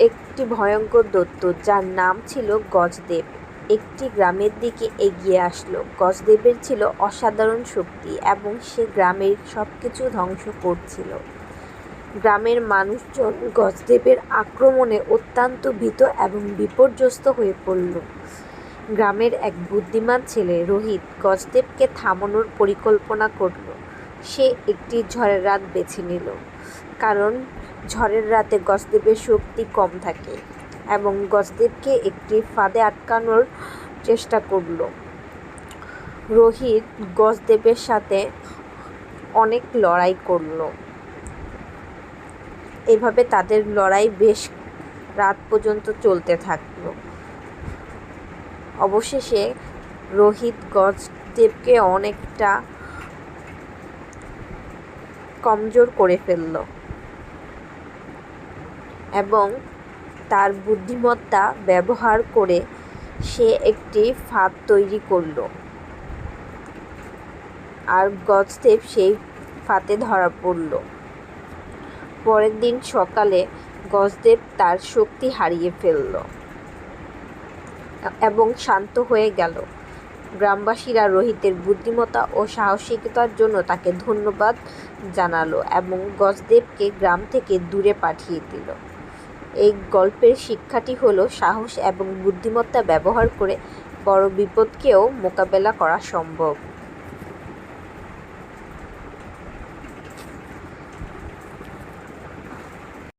একটি ভয়ঙ্কর দৈত্য যার নাম ছিল গজদেব একটি গ্রামের দিকে এগিয়ে আসলো। গজদেবের ছিল অসাধারণ শক্তি এবং সে গ্রামের সবকিছু ধ্বংস করছিল। গ্রামের মানুষজন গজদেবের আক্রমণে অত্যন্ত ভীত এবং বিপর্যস্ত হয়ে পড়ল। গ্রামের এক বুদ্ধিমান ছেলে রোহিত গজদেবকে থামানোর পরিকল্পনা করল। সে একটি ঝড়ের রাত বেছে নিল, কারণ ঝড়ের রাতে গজদেবের শক্তি কম থাকে, এবং গজদেবকে একটি ফাঁদে আটকানোর চেষ্টা করল। রোহিত গজদেবের সাথে অনেক লড়াই করল। এভাবে তাদের লড়াই বেশ রাত পর্যন্ত চলতে থাকল। অবশেষে রোহিত গজদেবকে অনেকটা কমজোর করে ফেলল এবং তার বুদ্ধিমত্তা ব্যবহার করে সে একটি ফাঁদ তৈরি করল, আর গজদেব সেই ফাঁদে ধরা পড়ল। পরের দিন সকালে গজদেব তার শক্তি হারিয়ে ফেলল এবং শান্ত হয়ে গেল। গ্রামবাসীরা রোহিতের বুদ্ধিমত্তা ও সাহসিকতার জন্য তাকে ধন্যবাদ জানালো এবং গজদেবকে গ্রাম থেকে দূরে পাঠিয়ে দিল। এই গল্পের শিক্ষাটি হলো সাহস এবং বুদ্ধিমত্তা ব্যবহার করে বড় বিপদকেও মোকাবেলা করা সম্ভব।